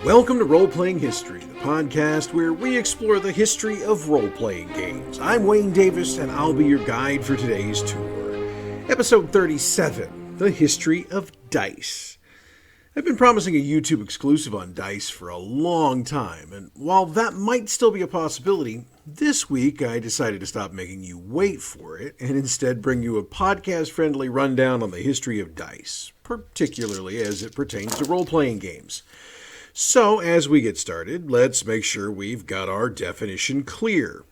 Welcome to Roleplaying History, the podcast where we explore the history of role-playing games. I'm Wayne Davis, and I'll be your guide for today's tour. Episode 37, The History of Dice. I've been promising a YouTube exclusive on dice for a long time, and while that might still be a possibility, this week I decided to stop making you wait for it and instead bring you a podcast-friendly rundown on the history of dice, particularly as it pertains to role-playing games. So, as we get started, let's make sure we've got our definition clear.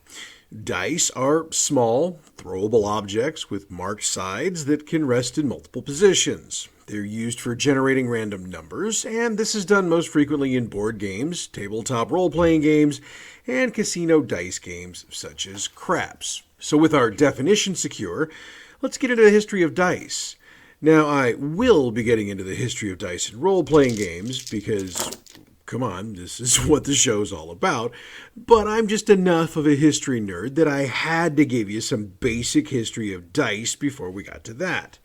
Dice are small, throwable objects with marked sides that can rest in multiple positions. They're used for generating random numbers, and this is done most frequently in board games, tabletop role-playing games, and casino dice games such as craps. So with our definition secure, let's get into the history of dice. Now, I will be getting into the history of dice in role-playing games because, come on, this is what the show's all about, but I'm just enough of a history nerd that I had to give you some basic history of dice before we got to that.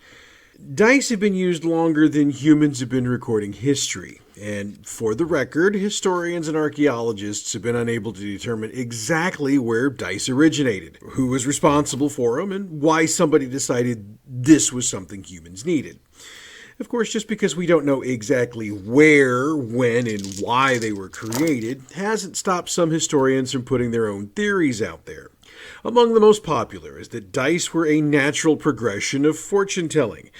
Dice have been used longer than humans have been recording history, and for the record, historians and archaeologists have been unable to determine exactly where dice originated, who was responsible for them, and why somebody decided this was something humans needed. Of course, just because we don't know exactly where, when, and why they were created hasn't stopped some historians from putting their own theories out there. Among the most popular is that dice were a natural progression of fortune-telling.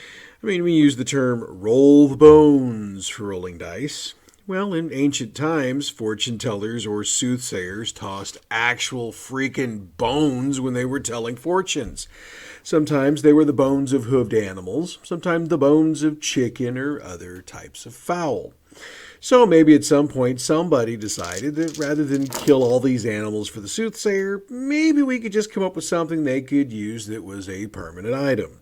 I mean, we use the term roll the bones for rolling dice. Well, in ancient times, fortune-tellers or soothsayers tossed actual freaking bones when they were telling fortunes. Sometimes they were the bones of hoofed animals, sometimes the bones of chicken or other types of fowl. So maybe at some point somebody decided that rather than kill all these animals for the soothsayer, maybe we could just come up with something they could use that was a permanent item.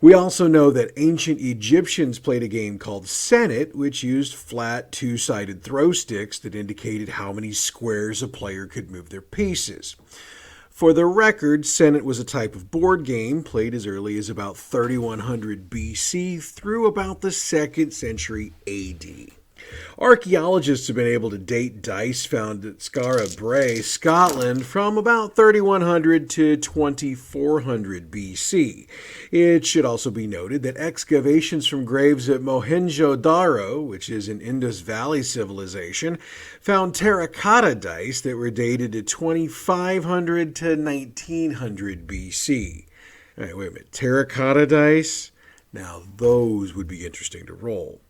We also know that ancient Egyptians played a game called Senet, which used flat two-sided throw sticks that indicated how many squares a player could move their pieces. For the record, Senet was a type of board game played as early as about 3100 BC through about the 2nd century AD. Archaeologists have been able to date dice found at Skara Brae, Scotland, from about 3100 to 2400 BC. It should also be noted that excavations from graves at Mohenjo-Daro, which is an Indus Valley civilization, found terracotta dice that were dated to 2500 to 1900 BC. All right, wait a minute. Terracotta dice? Now, those would be interesting to roll.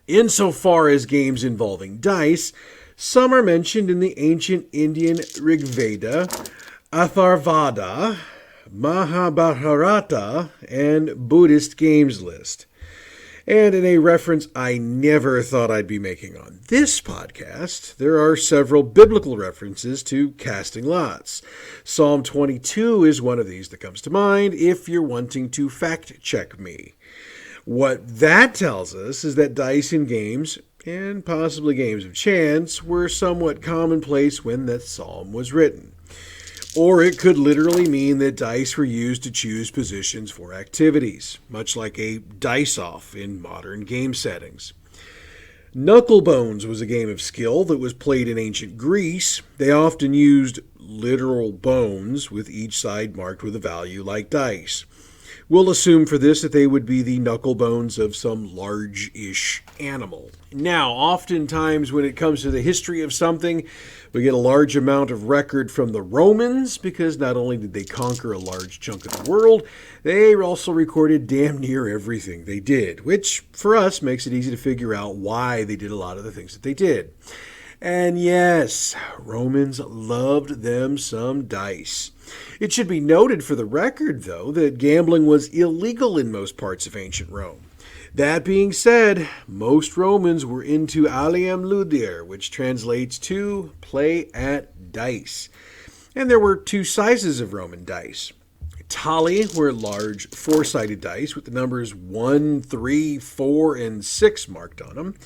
Insofar as games involving dice, some are mentioned in the ancient Indian Rigveda, Atharvada, Mahabharata, and Buddhist games list. And in a reference I never thought I'd be making on this podcast, there are several biblical references to casting lots. Psalm 22 is one of these that comes to mind if you're wanting to fact-check me. What that tells us is that dice in games, and possibly games of chance, were somewhat commonplace when that psalm was written. Or it could literally mean that dice were used to choose positions for activities, much like a dice-off in modern game settings. Knucklebones was a game of skill that was played in ancient Greece. They often used literal bones, with each side marked with a value like dice. We'll assume for this that they would be the knuckle bones of some large-ish animal. Now, oftentimes when it comes to the history of something, we get a large amount of record from the Romans, because not only did they conquer a large chunk of the world, they also recorded damn near everything they did, which for us makes it easy to figure out why they did a lot of the things that they did. And yes, Romans loved them some dice. It should be noted for the record, though, that gambling was illegal in most parts of ancient Rome. That being said, most Romans were into alium ludere, which translates to play at dice. And there were two sizes of Roman dice. Tali were large four-sided dice with the numbers 1, 3, 4, and 6 marked on them.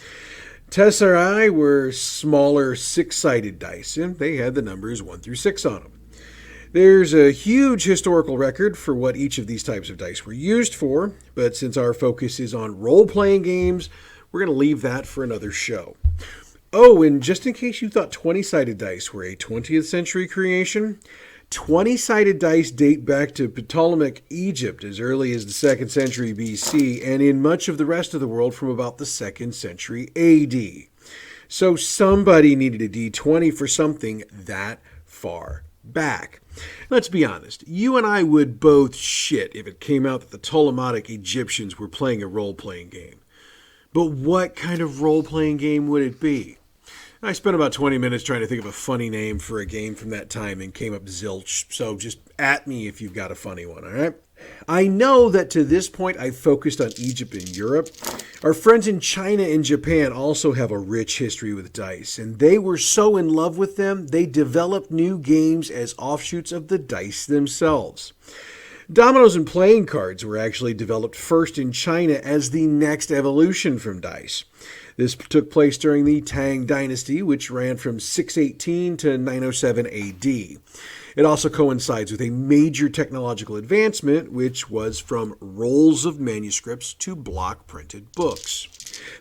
Tesserae were smaller six-sided dice, and they had the numbers 1 through 6 on them. There's a huge historical record for what each of these types of dice were used for, but since our focus is on role-playing games, we're going to leave that for another show. Oh, and just in case you thought 20-sided dice were a 20th century creation, 20-sided dice date back to Ptolemaic Egypt as early as the 2nd century BC and in much of the rest of the world from about the 2nd century AD. So somebody needed a D20 for something that far back. Let's be honest, you and I would both shit if it came out that the Ptolemaic Egyptians were playing a role-playing game. But what kind of role-playing game would it be? I spent about 20 minutes trying to think of a funny name for a game from that time and came up zilch, so just at me if you've got a funny one, all right? I know that to this point I've focused on Egypt and Europe. Our friends in China and Japan also have a rich history with dice, and they were so in love with them, they developed new games as offshoots of the dice themselves. Dominoes and playing cards were actually developed first in China as the next evolution from dice. This took place during the Tang Dynasty, which ran from 618 to 907 AD. It also coincides with a major technological advancement, which was from rolls of manuscripts to block-printed books.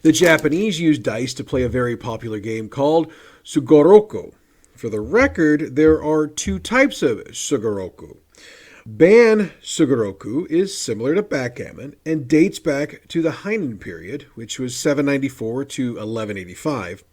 The Japanese used dice to play a very popular game called Sugoroku. For the record, there are two types of Sugoroku. Ban Sugoroku is similar to backgammon and dates back to the Heian period, which was 794 to 1185.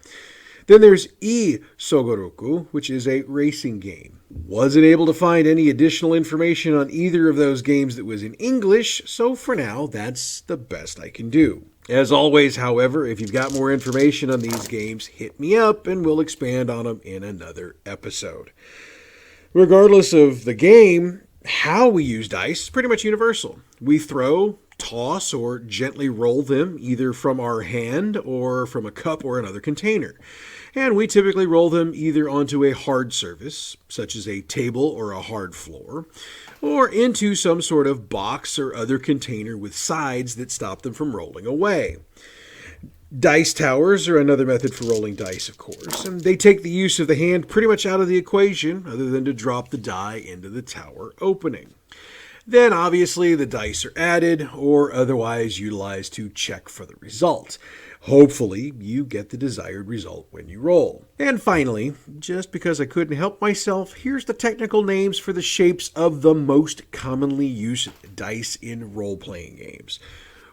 Then there's Sugoroku, which is a racing game. Wasn't able to find any additional information on either of those games that was in English, so for now, that's the best I can do. As always, however, if you've got more information on these games, hit me up and we'll expand on them in another episode. Regardless of the game, how we use dice is pretty much universal. We throw, toss, or gently roll them either from our hand or from a cup or another container. And we typically roll them either onto a hard surface, such as a table or a hard floor, or into some sort of box or other container with sides that stop them from rolling away. Dice towers are another method for rolling dice, of course, and they take the use of the hand pretty much out of the equation, other than to drop the die into the tower opening. Then, obviously, the dice are added or otherwise utilized to check for the result. Hopefully, you get the desired result when you roll. And finally, just because I couldn't help myself, here's the technical names for the shapes of the most commonly used dice in role-playing games.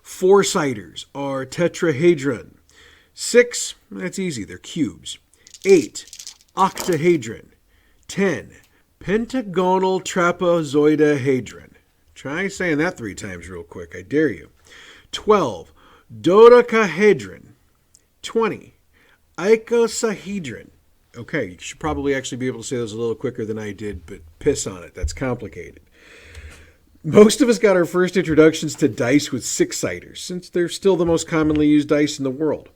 4-siders are tetrahedron. 6, that's easy, they're cubes. 8, octahedron. 10, pentagonal trapezoidahedron. Try saying that 3 times real quick, I dare you. 12, dodecahedron. 20, icosahedron. Okay, you should probably actually be able to say those a little quicker than I did, but piss on it, that's complicated. Most of us got our first introductions to dice with 6-siders, since they're still the most commonly used dice in the world.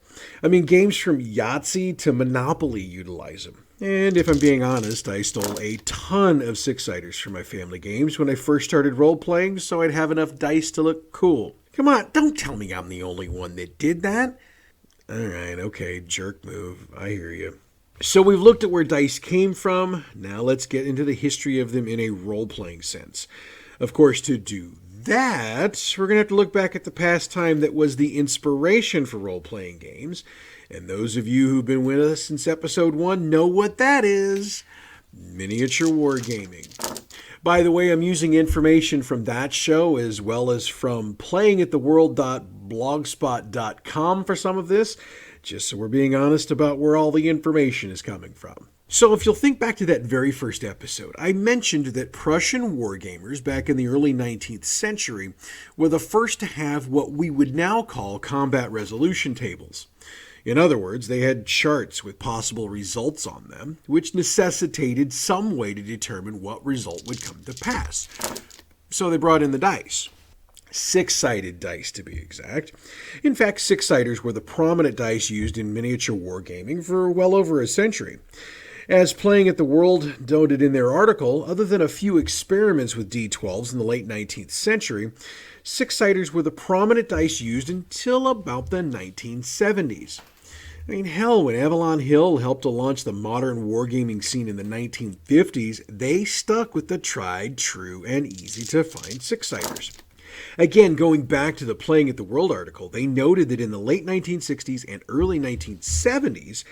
I mean, games from Yahtzee to Monopoly utilize them. And if I'm being honest, I stole a ton of 6-siders from my family games when I first started role-playing, so I'd have enough dice to look cool. Come on, don't tell me I'm the only one that did that. Alright, okay, jerk move. I hear you. So we've looked at where dice came from. Now let's get into the history of them in a role-playing sense. Of course, to do that, we're going to have to look back at the past time that was the inspiration for role-playing games. And those of you who've been with us since episode 1 know what that is. Miniature wargaming. By the way, I'm using information from that show as well as from playingattheworld.blogspot.com for some of this, just so we're being honest about where all the information is coming from. So if you'll think back to that very first episode, I mentioned that Prussian wargamers back in the early 19th century were the first to have what we would now call combat resolution tables. In other words, they had charts with possible results on them, which necessitated some way to determine what result would come to pass. So they brought in the dice. 6-sided dice, to be exact. In fact, 6-siders were the prominent dice used in miniature wargaming for well over a century. As Playing at the World noted in their article, other than a few experiments with D12s in the late 19th century, 6-siders were the prominent dice used until about the 1970s. I mean, hell, when Avalon Hill helped to launch the modern wargaming scene in the 1950s, they stuck with the tried, true, and easy-to-find 6-siders. Again, going back to the Playing at the World article, they noted that in the late 1960s and early 1970s,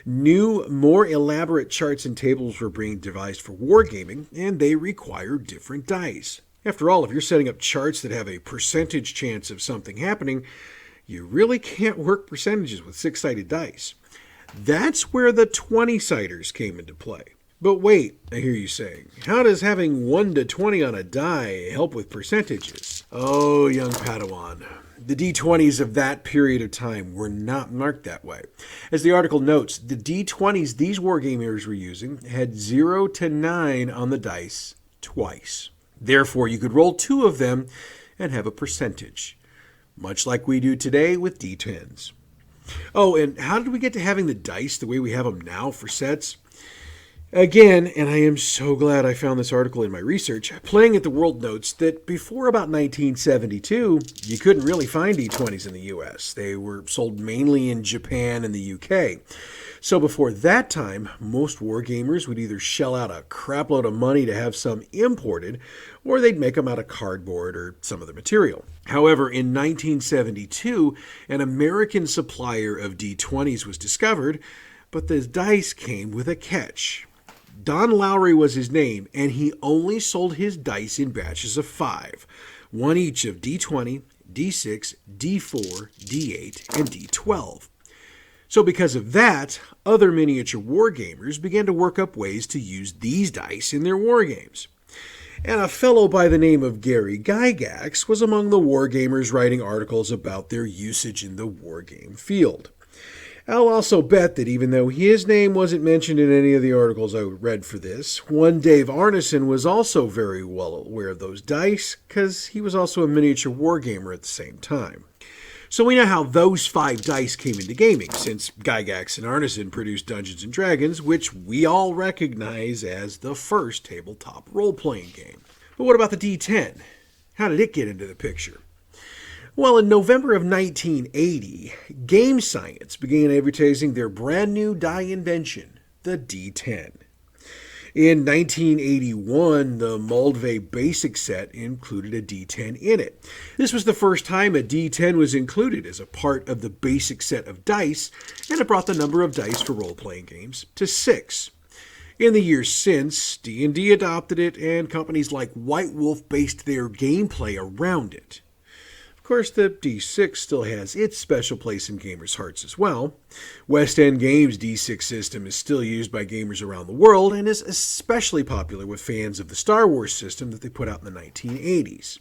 new, more elaborate charts and tables were being devised for wargaming, and they require different dice. After all, if you're setting up charts that have a percentage chance of something happening, you really can't work percentages with 6-sided dice. That's where the 20-siders came into play. But wait, I hear you saying, how does having 1 to 20 on a die help with percentages? Oh, young Padawan, the D20s of that period of time were not marked that way. As the article notes, the D20s these wargamers were using had 0 to 9 on the dice twice. Therefore, you could roll 2 of them and have a percentage, much like we do today with D10s. Oh, and how did we get to having the dice the way we have them now for sets? Again, and I am so glad I found this article in my research, Playing at the World notes that before about 1972, you couldn't really find D20s in the US. They were sold mainly in Japan and the UK. So before that time, most wargamers would either shell out a crapload of money to have some imported, or they'd make them out of cardboard or some other material. However, in 1972, an American supplier of D20s was discovered, but the dice came with a catch. Don Lowry was his name, and he only sold his dice in batches of 5, one each of D20, D6, D4, D8, and D12. So because of that, other miniature wargamers began to work up ways to use these dice in their wargames. And a fellow by the name of Gary Gygax was among the wargamers writing articles about their usage in the wargame field. I'll also bet that even though his name wasn't mentioned in any of the articles I read for this, one Dave Arneson was also very well aware of those dice, because he was also a miniature wargamer at the same time. So we know how those 5 dice came into gaming, since Gygax and Arneson produced Dungeons & Dragons, which we all recognize as the first tabletop role-playing game. But what about the D10? How did it get into the picture? Well, in November of 1980, Game Science began advertising their brand new die invention, the D10. In 1981, the Moldve Basic Set included a D10 in it. This was the first time a D10 was included as a part of the basic set of dice, and it brought the number of dice for role-playing games to 6. In the years since, D&D adopted it, and companies like White Wolf based their gameplay around it. Of course, the D6 still has its special place in gamers' hearts as well. West End Games' D6 system is still used by gamers around the world and is especially popular with fans of the Star Wars system that they put out in the 1980s.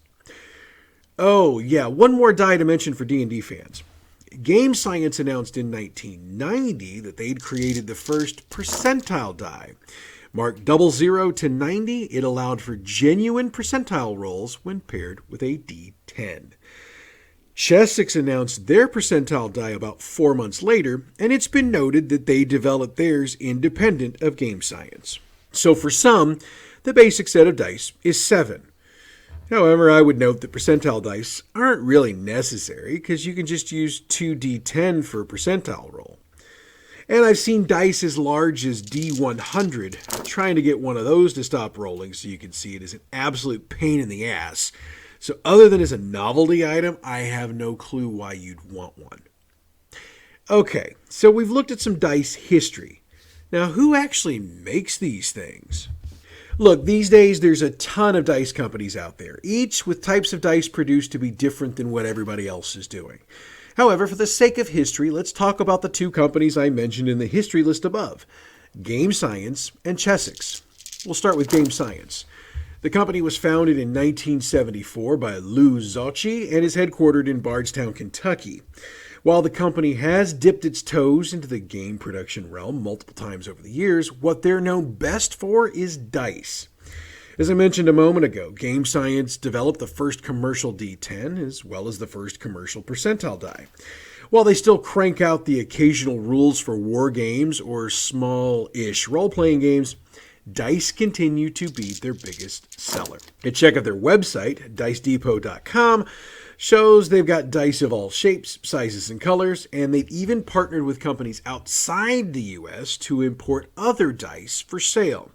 Oh, yeah, one more die to mention for D&D fans. Game Science announced in 1990 that they'd created the first percentile die. Marked 00 to 90, it allowed for genuine percentile rolls when paired with a D10. Chessex announced their percentile die about 4 months later, and it's been noted that they developed theirs independent of Game Science. So for some, the basic set of dice is 7. However, I would note that percentile dice aren't really necessary because you can just use 2d10 for a percentile roll. And I've seen dice as large as D100. Trying to get one of those to stop rolling so you can see it is an absolute pain in the ass. So other than as a novelty item, I have no clue why you'd want one. Okay, so we've looked at some dice history. Now, who actually makes these things? Look, these days there's a ton of dice companies out there, each with types of dice produced to be different than what everybody else is doing. However, for the sake of history, let's talk about the 2 companies I mentioned in the history list above, Game Science and Chessex. We'll start with Game Science. The company was founded in 1974 by Lou Zocchi and is headquartered in Bardstown, Kentucky. While the company has dipped its toes into the game production realm multiple times over the years, what they're known best for is dice. As I mentioned a moment ago, Game Science developed the first commercial D10 as well as the first commercial percentile die. While they still crank out the occasional rules for war games or small-ish role-playing games, dice continue to be their biggest seller. A check of their website, dicedepot.com, shows they've got dice of all shapes, sizes, and colors, and they've even partnered with companies outside the U.S. to import other dice for sale.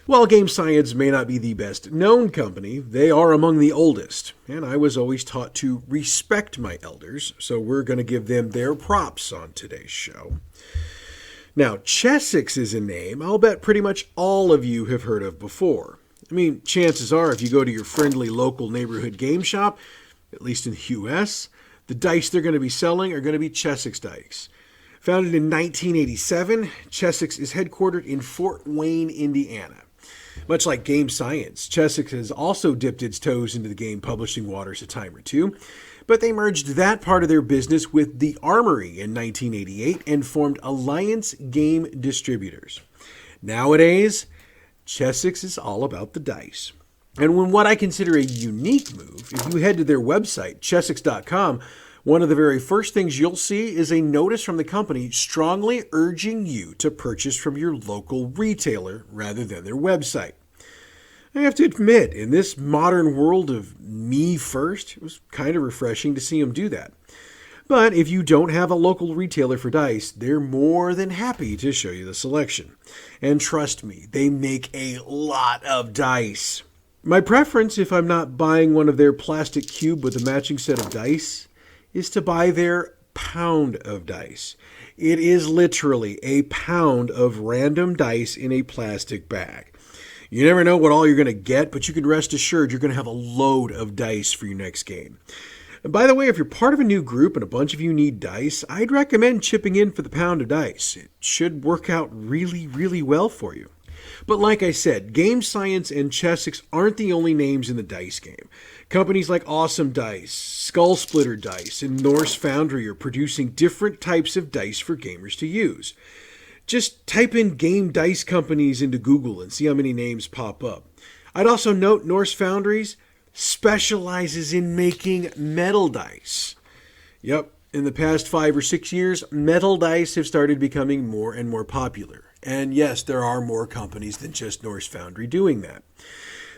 While Game Science may not be the best known company, they are among the oldest, and I was always taught to respect my elders, so we're going to give them their props on today's show. Now, Chessex is a name I'll bet pretty much all of you have heard of before. I mean, chances are if you go to your friendly local neighborhood game shop, at least in the US, the dice they're going to be selling are going to be Chessex dice. Founded in 1987, Chessex is headquartered in Fort Wayne, Indiana. Much like Game Science, Chessex has also dipped its toes into the game publishing waters a time or two, but they merged that part of their business with the Armory in 1988 and formed Alliance Game Distributors. Nowadays, Chessex is all about the dice. And when what I consider a unique move, if you head to their website, chessex.com, one of the very first things you'll see is a notice from the company strongly urging you to purchase from your local retailer rather than their website. I have to admit, in this modern world of me first, it was kind of refreshing to see them do that. But if you don't have a local retailer for dice, they're more than happy to show you the selection. And trust me, they make a lot of dice. My preference, if I'm not buying one of their plastic cube with a matching set of dice, is to buy their pound of dice. It is literally a pound of random dice in a plastic bag. You never know what all you're going to get, but you can rest assured you're going to have a load of dice for your next game. And by the way, if you're part of a new group and a bunch of you need dice, I'd recommend chipping in for the pound of dice. It should work out really, really well for you. But like I said, Game Science and Chessex aren't the only names in the dice game. Companies like Awesome Dice, Skull Splitter Dice, and Norse Foundry are producing different types of dice for gamers to use. Just type in game dice companies into Google and see how many names pop up. I'd also note Norse Foundries specializes in making metal dice. Yep, in the past 5 or 6 years, metal dice have started becoming more and more popular. And yes, there are more companies than just Norse Foundry doing that.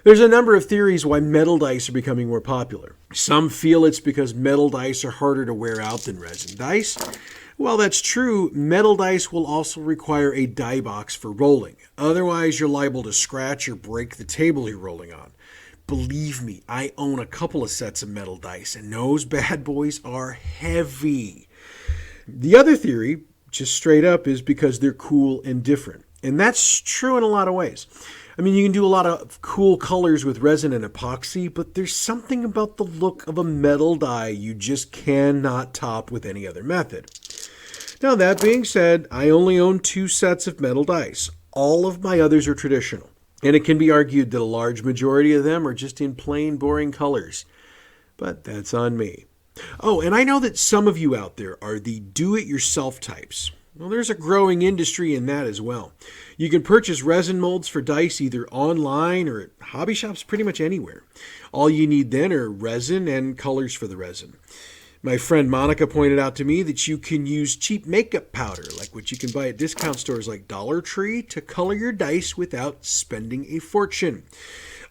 There's a number of theories why metal dice are becoming more popular. Some feel it's because metal dice are harder to wear out than resin dice. While that's true, metal dice will also require a die box for rolling. Otherwise, you're liable to scratch or break the table you're rolling on. Believe me, I own a couple of sets of metal dice, and those bad boys are heavy. The other theory, just straight up, is because they're cool and different. And that's true in a lot of ways. I mean, you can do a lot of cool colors with resin and epoxy, but there's something about the look of a metal die you just cannot top with any other method. Now, that being said, I only own 2 sets of metal dice. All of my others are traditional. And it can be argued that a large majority of them are just in plain, boring colors. But that's on me. Oh, and I know that some of you out there are the do-it-yourself types. Well, there's a growing industry in that as well. You can purchase resin molds for dice either online or at hobby shops pretty much anywhere. All you need then are resin and colors for the resin. My friend Monica pointed out to me that you can use cheap makeup powder, like what you can buy at discount stores like Dollar Tree, to color your dice without spending a fortune.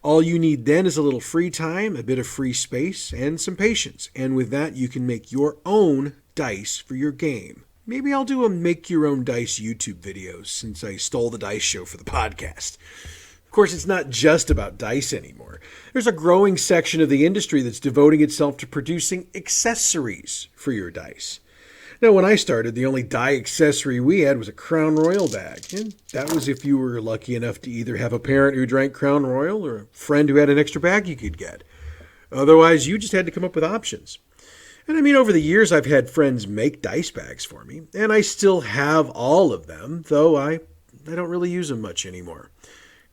All you need then is a little free time, a bit of free space, and some patience. And with that, you can make your own dice for your game. Maybe I'll do a make-your-own-dice YouTube video since I stole the dice show for the podcast. Of course, it's not just about dice anymore. There's a growing section of the industry that's devoting itself to producing accessories for your dice. Now, when I started, the only die accessory we had was a Crown Royal bag. And that was if you were lucky enough to either have a parent who drank Crown Royal or a friend who had an extra bag you could get. Otherwise, you just had to come up with options. And I mean, over the years, I've had friends make dice bags for me, and I still have all of them, though I don't really use them much anymore.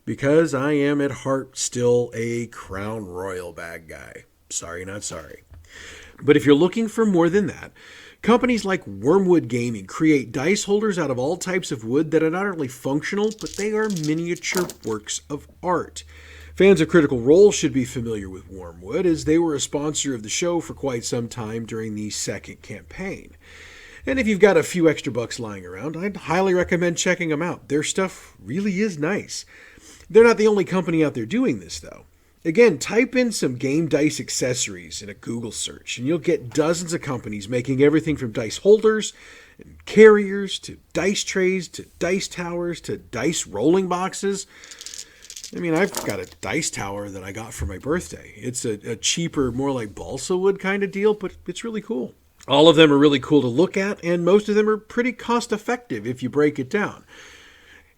Because I am at heart still a Crown Royal bag guy. Sorry, not sorry. But if you're looking for more than that, companies like Wormwood Gaming create dice holders out of all types of wood that are not only functional, but they are miniature works of art. Fans of Critical Role should be familiar with Wormwood, as they were a sponsor of the show for quite some time during the second campaign. And if you've got a few extra bucks lying around, I'd highly recommend checking them out. Their stuff really is nice. They're not the only company out there doing this, though. Again, type in some game dice accessories in a Google search, and you'll get dozens of companies making everything from dice holders and carriers to dice trays to dice towers to dice rolling boxes. I mean, I've got a dice tower that I got for my birthday. It's a cheaper, more like balsa wood kind of deal, but it's really cool. All of them are really cool to look at, and most of them are pretty cost effective if you break it down.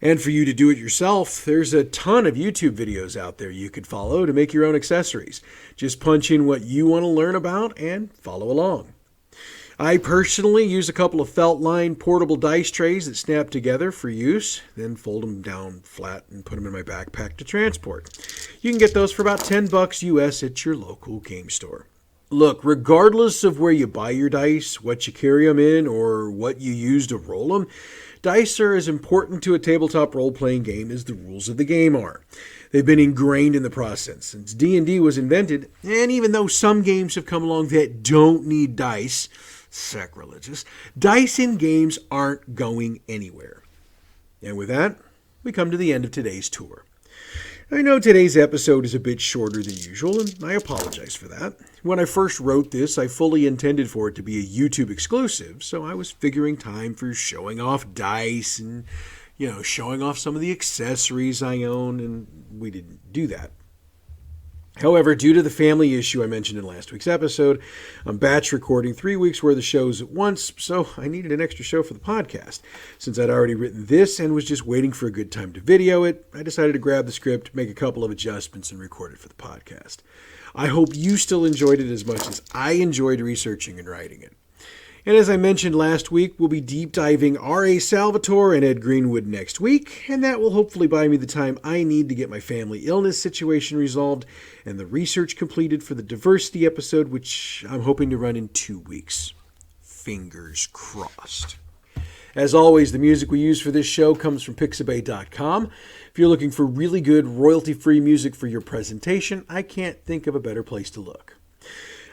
And for you to do it yourself, there's a ton of YouTube videos out there you could follow to make your own accessories. Just punch in what you want to learn about and follow along. I personally use a couple of felt-lined portable dice trays that snap together for use, then fold them down flat and put them in my backpack to transport. You can get those for about $10 US at your local game store. Look, regardless of where you buy your dice, what you carry them in, or what you use to roll them, dice are as important to a tabletop role-playing game as the rules of the game are. They've been ingrained in the process since D&D was invented, and even though some games have come along that don't need dice, sacrilegious, dice in games aren't going anywhere. And with that, we come to the end of today's tour. I know today's episode is a bit shorter than usual, and I apologize for that. When I first wrote this, I fully intended for it to be a YouTube exclusive, so I was figuring time for showing off dice and, showing off some of the accessories I own, and we didn't do that. However, due to the family issue I mentioned in last week's episode, I'm batch recording 3 weeks' worth of shows at once, so I needed an extra show for the podcast. Since I'd already written this and was just waiting for a good time to video it, I decided to grab the script, make a couple of adjustments, and record it for the podcast. I hope you still enjoyed it as much as I enjoyed researching and writing it. And as I mentioned last week, we'll be deep diving R.A. Salvatore and Ed Greenwood next week, and that will hopefully buy me the time I need to get my family illness situation resolved and the research completed for the diversity episode, which I'm hoping to run in 2 weeks. Fingers crossed. As always, the music we use for this show comes from Pixabay.com. If you're looking for really good royalty-free music for your presentation, I can't think of a better place to look.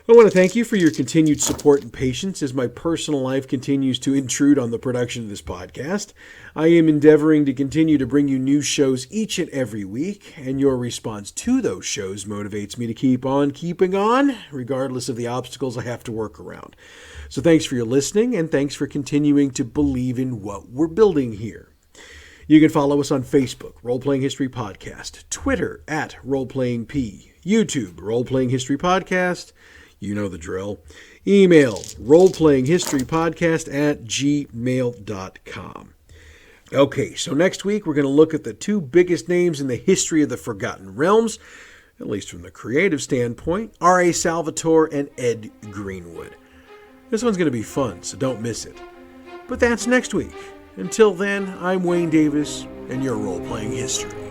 I want to thank you for your continued support and patience as my personal life continues to intrude on the production of this podcast. I am endeavoring to continue to bring you new shows each and every week, and your response to those shows motivates me to keep on keeping on, regardless of the obstacles I have to work around. So thanks for your listening, and thanks for continuing to believe in what we're building here. You can follow us on Facebook, Roleplaying History Podcast, Twitter @RoleplayingP, YouTube, Roleplaying History Podcast. You know the drill. Email roleplayinghistorypodcast@gmail.com. Okay, so next week we're going to look at the 2 biggest names in the history of the Forgotten Realms, at least from the creative standpoint, R.A. Salvatore and Ed Greenwood. This one's going to be fun, so don't miss it. But that's next week. Until then, I'm Wayne Davis, and you're Role-Playing History.